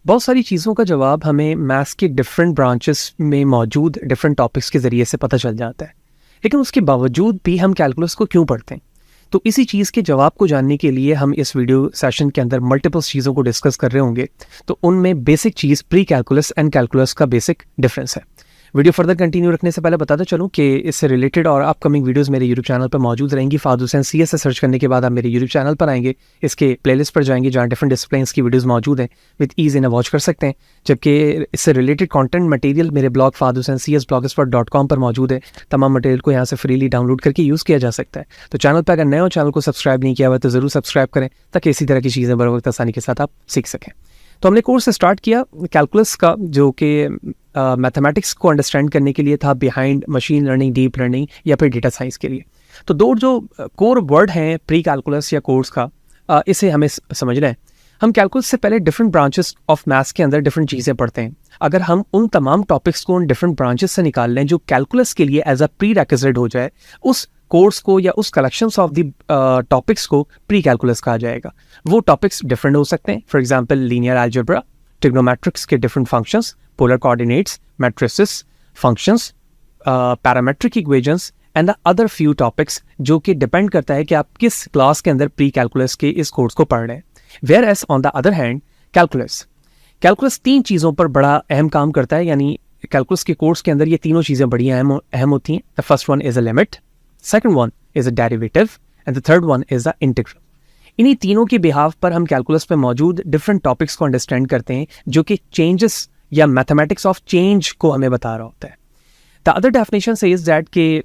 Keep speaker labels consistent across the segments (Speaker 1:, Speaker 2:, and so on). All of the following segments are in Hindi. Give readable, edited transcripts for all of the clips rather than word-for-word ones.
Speaker 1: बहुत सारी चीज़ों का जवाब हमें मैथ्स के डिफरेंट ब्रांचेस में मौजूद डिफरेंट टॉपिक्स के ज़रिए से पता चल जाता है, लेकिन उसके बावजूद भी हम कैलकुलस को क्यों पढ़ते हैं? तो इसी चीज़ के जवाब को जानने के लिए हम इस वीडियो सेशन के अंदर मल्टीपल चीज़ों को डिस्कस कर रहे होंगे। तो उनमें basic cheese pre calculus and calculus का बेसिक डिफरेंस है। वीडियो फर्दर कंटिन्यू रखने से पहले बताता चलूँ कि इससे रिलेटेड और अपकमिंग वीडियोस मेरे यूट्यूब चैनल पर मौजूद रहेंगी। फाद हुसैन CS से सर्च करने के बाद आप मेरे यूट्यूब चैनल पर आएंगे, इसके प्लेलिस्ट पर जाएंगे जहाँ डिफरेंट डिसिप्लिन्स की वीडियोस मौजूद हैं, विद ईज इन वॉच कर सकते हैं। जबकि इससे रिलेटेड कंटेंट मटेरियल मेरे ब्लॉग fahadhusaincs blogspot.com पर मौजूद है। तमाम मटेरियल को यहाँ से फ्रीली डाउनलोड करके यूज़ किया जा सकता है। तो चैनल पर अगर नए हो, चैनल को सब्सक्राइब नहीं किया हुआ तो ज़रूर सब्सक्राइब करें ताकि इसी तरह की चीज़ें बर वक्त आसानी के साथ आप सीख सकें। तो हमने कोर्स स्टार्ट किया कैलकुलस का, जो कि मैथमेटिक्स को अंडरस्टैंड करने के लिए था, behind machine learning, deep learning या फिर डेटा साइंस के लिए। तो दो जो कोर वर्ड हैं प्री कैलकुलस या कोर्स का, इसे हमें समझना है। हम कैलकुलस से पहले डिफरेंट ब्रांचेस ऑफ मैथ्स के अंदर डिफरेंट चीज़ें पढ़ते हैं। अगर हम उन तमाम टॉपिक्स को उन डिफरेंट ब्रांचेस से निकाल लें जो कैलकुलस के लिए एज अ प्री रेक्विजिट हो जाए, उस कोर्स को या उस कलेक्शंस ऑफ द टॉपिक्स को प्री कैलकुलस कहा जाएगा। वो टॉपिक्स डिफरेंट हो सकते हैं, फॉर एग्जांपल लीनियर अलजेब्रा, ट्रिग्नोमेट्रिक्स के different functions, polar coordinates, matrices, functions, parametric equations and the other few topics, जो कि डिपेंड करता है कि आप किस क्लास के अंदर प्री कैलकुलस के इस कोर्स को पढ़ रहे हैं। Whereas on the other hand calculus तीन चीज़ों पर बड़ा अहम काम करता है, यानी कैलकुलस के कोर्स के अंदर ये तीनों चीज़ें बड़ी अहम होती हैं। The first one is a limit, second one is a derivative and the third one is a integral. इन्हीं तीनों के बिहाफ पर हम कैलकुलस पे मौजूद डिफरेंट टॉपिक्स को अंडरस्टैंड करते हैं, जो कि चेंजेस या मैथमेटिक्स ऑफ चेंज को हमें बता रहा होता है। द अदर डेफिनेशन से इज दैट कि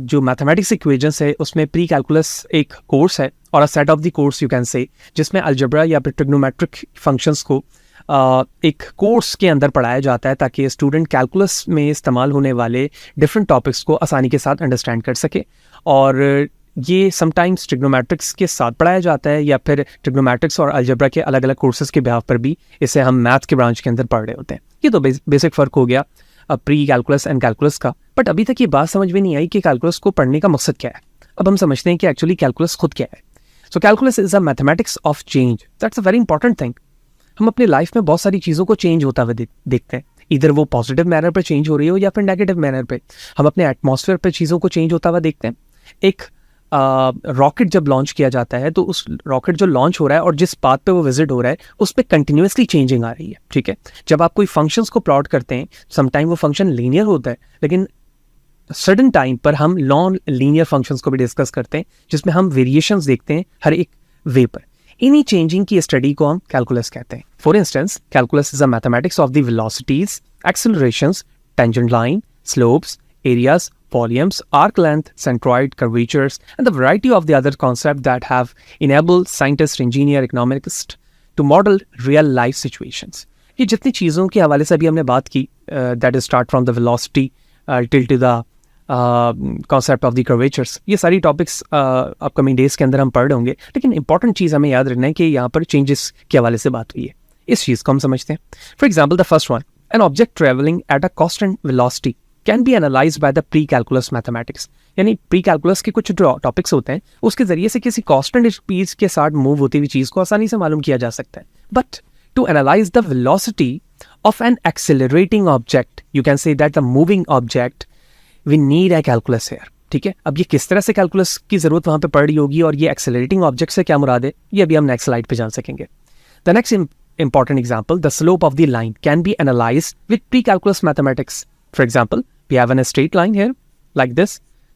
Speaker 1: जो मैथमेटिक्स इक्वेशंस है उसमें प्री कैलकुलस एक कोर्स है और a set of the course you can से, जिसमें अलजेब्रा या फिर ट्रिग्नोमेट्रिक फंक्शंस को एक कोर्स के अंदर पढ़ाया जाता है ताकि स्टूडेंट कैलकुलस में इस्तेमाल होने वाले डिफरेंट टॉपिक्स को आसानी के साथ अंडरस्टैंड कर सके। और ये समटाइम्स ट्रिग्नोमेट्रिक्स के साथ पढ़ाया जाता है या फिर ट्रिग्नोमेट्रिक्स और अलजेब्रा के अलग अलग कोर्सेज के बिहाफ पर भी इसे हम मैथ्स के ब्रांच के अंदर पढ़ रहे होते हैं। ये तो बेसिक फ़र्क हो गया प्री कैलकुलस एंड कैलकुलस का। बट अभी तक ये बात समझ में नहीं आई कि कैलकुलस को पढ़ने का मकसद क्या है। अब हम समझते हैं कि एक्चुअली कैलकुलस खुद क्या है। So calculus is a mathematics of change. That's a very important thing. हम अपने लाइफ में बहुत सारी चीज़ों को चेंज होता हुआ देखते हैं, इधर वो पॉजिटिव मैनर पर चेंज हो रही हो या फिर नेगेटिव मैनर पे। हम अपने एटमॉस्फेयर पर चीज़ों को चेंज होता हुआ देखते हैं। एक रॉकेट जब लॉन्च किया जाता है तो उस रॉकेट जो लॉन्च हो रहा है और जिस पाथ पे वो विजिट हो रहा है उस पर कंटिन्यूसली चेंजिंग आ रही है, ठीक है। जब आप कोई फंक्शंस को प्लॉट करते हैं, समटाइम वो फंक्शन लीनियर होता है, लेकिन सडन टाइम पर हम नॉन लीनियर फंक्शंस को भी डिस्कस करते हैं, जिसमें हम वेरिएशंस देखते हैं हर एक वे पर। इन्हीं चेंजिंग की स्टडी को हम कैलकुलस कहते हैं। For instance, calculus is a mathematics of the velocities, accelerations, tangent line, slopes, areas, volumes, arc length, centroid, curvatures, and the variety of the other concepts that have enabled scientists, engineers, economists to model real life situations. ये जितनी चीज़ों के हवाले से अभी हमने बात की, that is start from the velocity till to the concept of the curvatures, ये सारी टॉपिक्स अपकमिंग डेज के अंदर हम पढ़ होंगे। लेकिन इंपॉर्टेंट चीज़ हमें याद रखना है कि यहाँ पर चेंजेस के हवाले से बात हुई है। इस चीज़ को हम समझते हैं। For example, the first one, an object travelling at a constant velocity can be analysed by the pre calculus mathematics. यानी प्री कैलकुलस के कुछ जो टॉपिक्स होते हैं उसके जरिए से किसी कांस्टेंट स्पीड के साथ मूव होती हुई चीज़ को आसानी से मालूम किया जा सकता है। But to analyse the velocity of an accelerating object, you can say that the moving object, we need a calculus here, ठीक है। अब ये किस तरह से कैलकुलस की जरूरत वहाँ पे पड़ रही होगी और ये एक्सेलरेटिंग ऑब्जेक्ट से क्या मुराद है, ये अभी हम नेक्स्ट स्लाइड पे जान सकेंगे। The next important example, the slope of the line can be analyzed with pre-calculus mathematics. For example, we have a straight line here like this.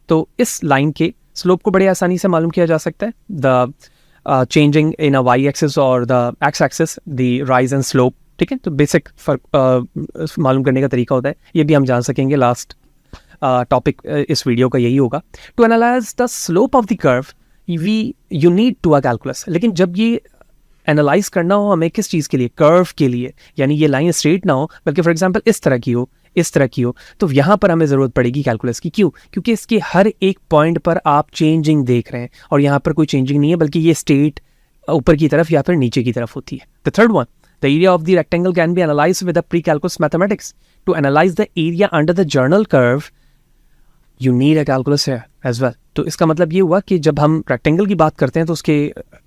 Speaker 1: तो इस लाइन के स्लोप को बड़े आसानी से मालूम किया जा सकता है। The changing in a y-axis or the x-axis, the rise and slope, ठीक है। तो बेसिक फर्क मालूम करने का तरीका होता है, ये भी हम जान सकेंगे। लास्ट टॉपिक इस वीडियो का यही होगा। To analyse the slope of the curve you need to a calculus. लेकिन जब ये एनालाइज करना हो हमें किस चीज़ के लिए, कर्व के लिए, यानी ये लाइन स्ट्रेट ना हो बल्कि फॉर एग्जांपल इस तरह की हो, इस तरह की हो, तो यहाँ पर हमें ज़रूरत पड़ेगी कैलकुलस की। क्यों? क्योंकि इसके हर एक पॉइंट पर आप चेंजिंग देख रहे हैं और यहाँ पर कोई चेंजिंग नहीं है, बल्कि ये स्ट्रेट ऊपर की तरफ या फिर नीचे की तरफ होती है। The third one, the area of the rectangle can be analysed with the pre calculus mathematics. To analyse the area under the general curve you need a calculus है एज वेल। तो इसका मतलब ये हुआ कि जब हम रेक्टेंगल की बात करते हैं तो उसके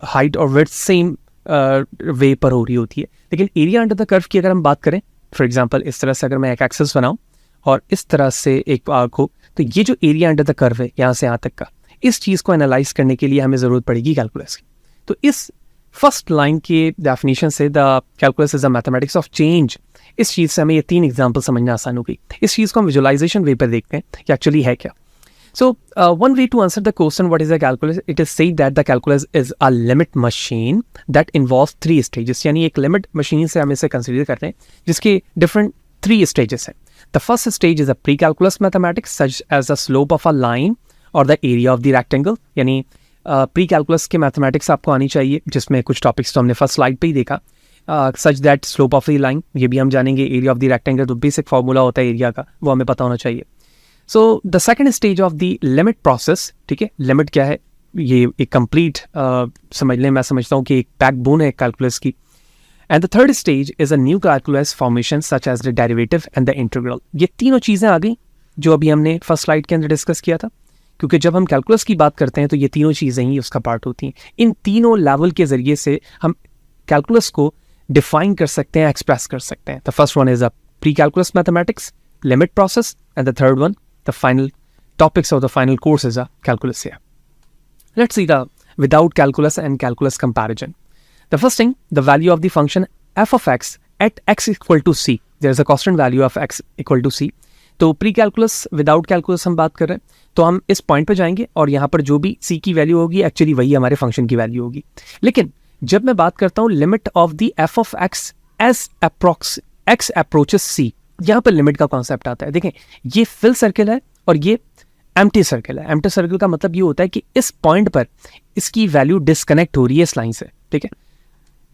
Speaker 1: हाइट और विड्थ सेम वे पर हो रही होती है। लेकिन एरिया अंडर द कर्व की अगर हम बात करें, फॉर एग्जांपल इस तरह से अगर मैं एक एक्सिस बनाऊं और इस तरह से एक आर्क हो, तो ये जो एरिया अंडर द कर्व है यहाँ से यहाँ तक का, इस चीज़ को एनालाइज करने के लिए हमें ज़रूरत पड़ेगी कैलकुलस की। तो इस फर्स्ट लाइन के डेफिनेशन से the calculus is a mathematics of change, इस चीज़ से हमें ये 3 एग्जाम्पल समझना आसान हो गई। इस चीज़ को हम विजुअलाइजेशन वे पर देखते हैं कि एक्चुअली है क्या। So, one way to answer the question, what is a calculus? It is said that the calculus is a limit machine that involves 3 stages. यानी एक limit machine से हम इसे consider करते हैं जिसके different 3 stages हैं. The first stage is a pre-calculus mathematics such as the slope of a line or the area of the rectangle. यानी pre-calculus के mathematics आपको आनी चाहिए, जिसमें कुछ topics तो हमने first slide पे ही देखा. Such that slope of the line, ये भी हम जानेंगे. Area of the rectangle तो basic formula होता है area का, वो हमें पता होना चाहिए. So the second stage of the limit process, ठीक है, लिमिट क्या है, ये एक कंप्लीट समझने मैं समझता हूँ कि एक बैकबोन है कैलकुलस की। And the third stage is a new calculus formation such as the derivative and the integral. ये तीनों चीज़ें आ गई जो अभी हमने फर्स्ट स्लाइड के अंदर डिस्कस किया था, क्योंकि जब हम कैलकुलस की बात करते हैं तो ये तीनों चीज़ें ही उसका पार्ट होती हैं। इन तीनों लेवल के जरिए से हम कैलकुलस को डिफाइन कर सकते हैं, एक्सप्रेस कर सकते हैं। The first one is a pre calculus mathematics, limit process, and the third one, the final topics of the final course is a calculus here. Let's see the without calculus and calculus comparison. The first thing, the value of the function f of x at x equal to c. There is a constant value of x equal to c. तो प्री कैलकुलस विदाउट कैलकुलस हम बात कर रहे हैं, तो हम इस पॉइंट पे जाएंगे और यहाँ पर जो भी c की वैल्यू होगी एक्चुअली वही हमारे फंक्शन की वैल्यू होगी। लेकिन जब मैं बात करता हूँ limit of the f of x as x approaches c, यहाँ पर लिमिट का कॉन्सेप्ट आता है। देखें, ये फिल सर्कल है और ये एम्प्टी सर्कल है। एम्प्टी सर्कल का मतलब ये होता है कि इस पॉइंट पर इसकी वैल्यू डिस्कनेक्ट हो रही है इस लाइन से, ठीक है।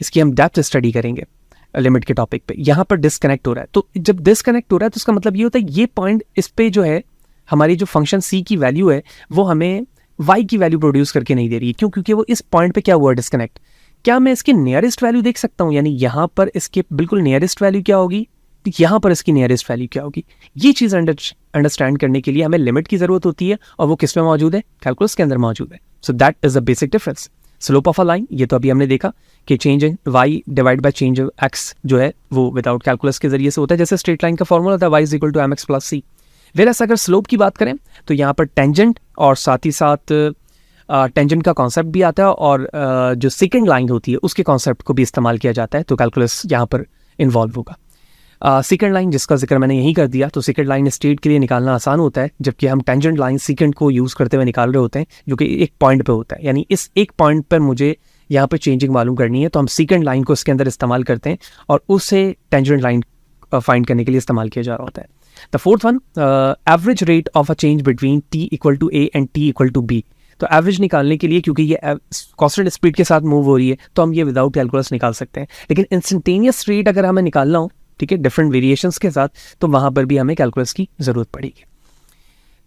Speaker 1: इसकी हम डेप्थ स्टडी करेंगे लिमिट के टॉपिक पे। यहाँ पर डिस्कनेक्ट हो रहा है, तो जब डिस्कनेक्ट हो रहा है तो उसका मतलब ये होता है ये पॉइंट, इस पे जो है हमारी जो फंक्शन सी की वैल्यू है वो हमें वाई की वैल्यू प्रोड्यूस करके नहीं दे रही है। क्यों? क्योंकि वो इस पॉइंट पे क्या हुआ डिस्कनेक्ट। क्या मैं इसकी नियरेस्ट वैल्यू देख सकता हूँ, यानी यहाँ पर इसके बिल्कुल नियरेस्ट वैल्यू क्या होगी, तो यहाँ पर इसकी नियरेस्ट वैल्यू क्या होगी। ये चीज़ अंडरस्टैंड करने के लिए हमें लिमिट की ज़रूरत होती है, और वो किस में मौजूद है, कैलकुलस के अंदर मौजूद है। So that is the basic difference. Slope of a line, ये तो अभी हमने देखा कि change in y divide by change x जो है वो विदाउट कैलकुलस के जरिए से होता है, जैसे स्ट्रेट लाइन का फॉर्मूला था y is equal to m x plus c. Whereas अगर स्लोप की बात करें तो यहाँ पर टेंजेंट और साथ ही साथ टेंजेंट का कॉन्सेप्ट भी आता है, और जो सेकंड लाइन होती है उसके कॉन्सेप्ट को भी इस्तेमाल किया जाता है, तो कैलकुलस यहाँ पर इन्वॉल्व होगा। सेकंड लाइन जिसका जिक्र मैंने यही कर दिया, तो सेकंड लाइन स्ट्रेट के लिए निकालना आसान होता है, जबकि हम टेंजेंट लाइन सेकंड को यूज़ करते हुए निकाल रहे होते हैं, जो कि एक पॉइंट पे होता है। यानी इस एक पॉइंट पर मुझे यहाँ पर चेंजिंग मालूम करनी है, तो हम सेकंड लाइन को इसके अंदर इस्तेमाल करते हैं और उससे टेंजेंट लाइन फाइंड करने के लिए इस्तेमाल किया जा रहा होता है। The fourth one, average rate of a change between t equal to a and t equal to b। तो एवरेज निकालने के लिए, क्योंकि ये कांस्टेंट स्पीड के साथ मूव हो रही है, तो हम ये विदाउट कैलकुलस निकाल सकते हैं। लेकिन इंस्टेंटेनियस रेट अगर हमें निकालना हो, ठीक है, डिफरेंट वेरिएशंस के साथ, तो वहाँ पर भी हमें कैलकुलस की ज़रूरत पड़ेगी।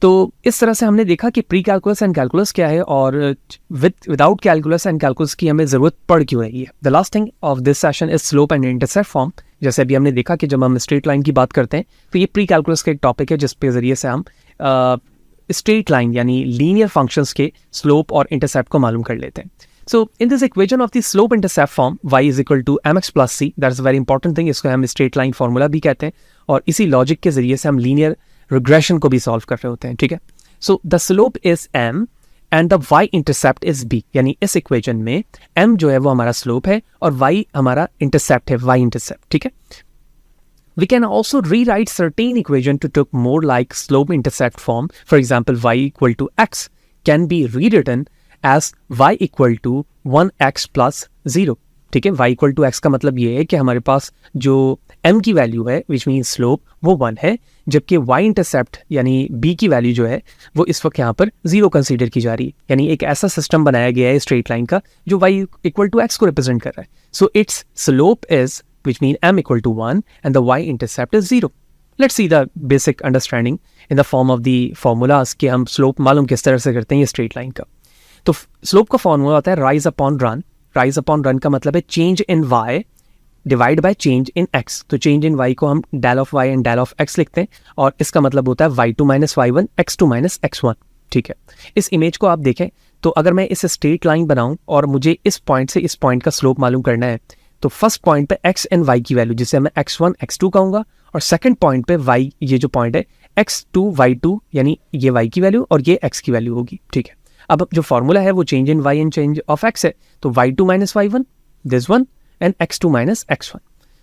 Speaker 1: तो इस तरह से हमने देखा कि प्री कैलकुलस एंड कैलकुलस क्या है, और विदाउट कैलकुलस एंड कैलकुलस की हमें ज़रूरत पड़ क्यों रही है। The last thing of this session is slope and intercept form. जैसे अभी हमने देखा कि जब हम स्ट्रेट लाइन की बात करते हैं तो ये प्री कैलकुलस का एक टॉपिक है, जिसके ज़रिए से हम स्ट्रेट लाइन यानी लीनियर फंक्शंस के स्लोप और इंटरसेप्ट को मालूम कर लेते हैं। So in this equation of the slope intercept form y is equal to mx plus c, that is a very important thing, इसको हम स्ट्रेट लाइन फार्मूला भी कहते हैं, और इसी लॉजिक के जरिए से हम लीनियर रिग्रेशन को भी सॉल्व कर रहे होते हैं, ठीक है। So the slope is m and the y intercept is b, यानी इस इक्वेशन में m जो है वो हमारा स्लोप है और y हमारा इंटरसेप्ट है, y इंटरसेप्ट, ठीक है। We can also rewrite certain equation to look more like slope intercept form. For example, y equal to x can be rewritten as y equal to 1x plus 0, ठीक है। y equal to x का मतलब ये है कि हमारे पास जो m की वैल्यू है विच मीन स्लोप वो 1 है, जबकि y इंटरसेप्ट यानी b की वैल्यू जो है वो इस वक्त यहाँ पर 0 कंसीडर की जा रही है। यानी एक ऐसा सिस्टम बनाया गया है स्ट्रेट लाइन का जो y इक्वल टू x को रिप्रेजेंट कर रहा है। So it's slope is which mean m equal to 1 and the y intercept is 0. Let's see the basic understanding in the form of the formulas कि हम slope मालूम किस तरह से करते हैं ये straight line का। तो slope का formula होता है rise upon run। rise upon run का मतलब है change in y divide by change in x। तो change in y को हम del of y and del of x लिखते हैं, और इसका मतलब होता है y2 minus y1 x2 minus x1, ठीक है। इस इमेज को आप देखें तो अगर मैं इस स्ट्रेट लाइन बनाऊं और मुझे इस पॉइंट से इस पॉइंट का स्लोप मालूम करना है, तो फर्स्ट पॉइंट पे x एंड y की वैल्यू, जिसे मैं x1 x2 कहूँगा, और सेकंड पॉइंट पे y, ये जो पॉइंट है x2 y2, यानी ये y की वैल्यू और ये x की वैल्यू होगी, ठीक है। अब जो फॉर्मूला है वो change in y and change of x है, तो y2 minus y1 this one and x2 minus x1।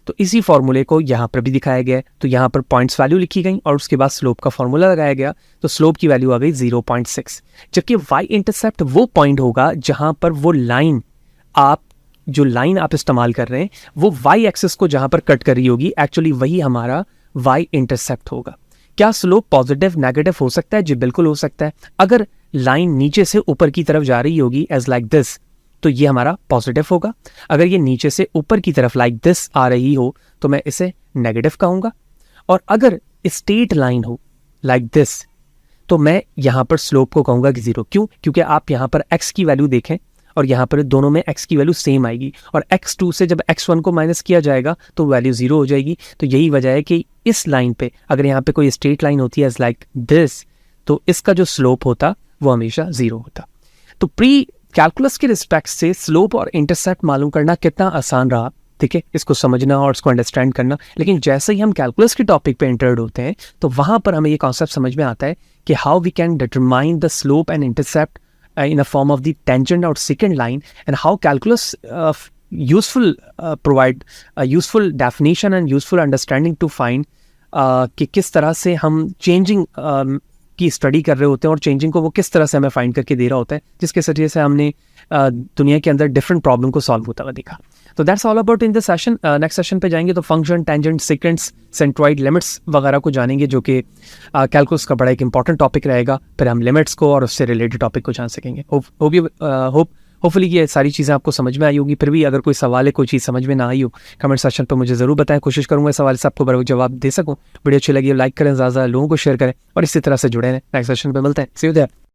Speaker 1: तो इसी फॉर्मूले को यहाँ पर भी दिखाया गया है, तो यहाँ पर पॉइंट्स वैल्यू लिखी गई और उसके बाद स्लोप का फॉर्मूला लगाया गया, तो स्लोप की वैल्यू आ गई 0.6। जबकि y इंटरसेप्ट वो पॉइंट होगा जहाँ पर वो लाइन जो लाइन आप इस्तेमाल कर रहे हैं वो y एक्सिस को जहाँ पर कट कर रही होगी, एक्चुअली वही हमारा y इंटरसेप्ट होगा। क्या स्लोप पॉजिटिव नेगेटिव हो सकता है? जी बिल्कुल हो सकता है। अगर लाइन नीचे से ऊपर की तरफ जा रही होगी एज लाइक दिस, तो ये हमारा पॉजिटिव होगा। अगर ये नीचे से ऊपर की तरफ लाइक दिस आ रही हो तो मैं इसे नेगेटिव कहूँगा। और अगर स्ट्रेट लाइन हो लाइक दिस, तो मैं यहाँ पर स्लोप को कहूँगा कि 0। क्यों? क्योंकि आप यहाँ पर x की वैल्यू देखें और यहाँ पर दोनों में x की वैल्यू सेम आएगी, और x2 से जब x1 को माइनस किया जाएगा तो वैल्यू 0 हो जाएगी। तो यही वजह है कि इस लाइन पे अगर यहाँ पे कोई स्ट्रेट लाइन होती है एज लाइक दिस, तो इसका जो स्लोप होता वो हमेशा 0 होता। तो प्री कैलकुलस के रिस्पेक्ट से स्लोप और इंटरसेप्ट मालूम करना कितना आसान रहा, ठीक है, इसको समझना और इसको अंडरस्टैंड करना। लेकिन जैसे ही हम कैलकुलस के टॉपिक पे एंटर्ड होते हैं तो वहाँ पर हमें ये कॉन्सेप्ट समझ में आता है कि how we can determine the slope and intercept in a form of the tangent or secant line, and how calculus provide a useful definition and useful understanding to find कि किस तरह से हम चेंजिंग की स्टडी कर रहे होते हैं और चेंजिंग को वो किस तरह से हमें फाइंड करके दे रहा होता है, जिसके जरिए से हमने दुनिया के अंदर डिफरेंट प्रॉब्लम को सॉल्व होता हुआ देखा। तो that's all about in this session. Next session पे जाएंगे तो function, tangent, sequence, centroid, limits वगैरह को जानेंगे, जो कि कैलकुलस का बड़ा एक इंपॉर्टेंट टॉपिक रहेगा। फिर हम लिमिट्स को और उससे रिलेटेड टॉपिक को जान सकेंगे। होपफुली ये सारी चीज़ें आपको समझ में आई होगी। फिर भी अगर कोई सवाल है, कोई चीज़ समझ में ना आई हो, कमेंट सेक्शन पर मुझे ज़रूर बताएं। कोशिश करूँगा सवाल से आपको बराबर जवाब दे सकूँ। वीडियो अच्छी लगी लाइक करें, ज़्यादा लोगों को शेयर करें और इसी तरह से जुड़े रहें। नेक्स्ट सेशन पर मिलते हैं। सी यू देयर।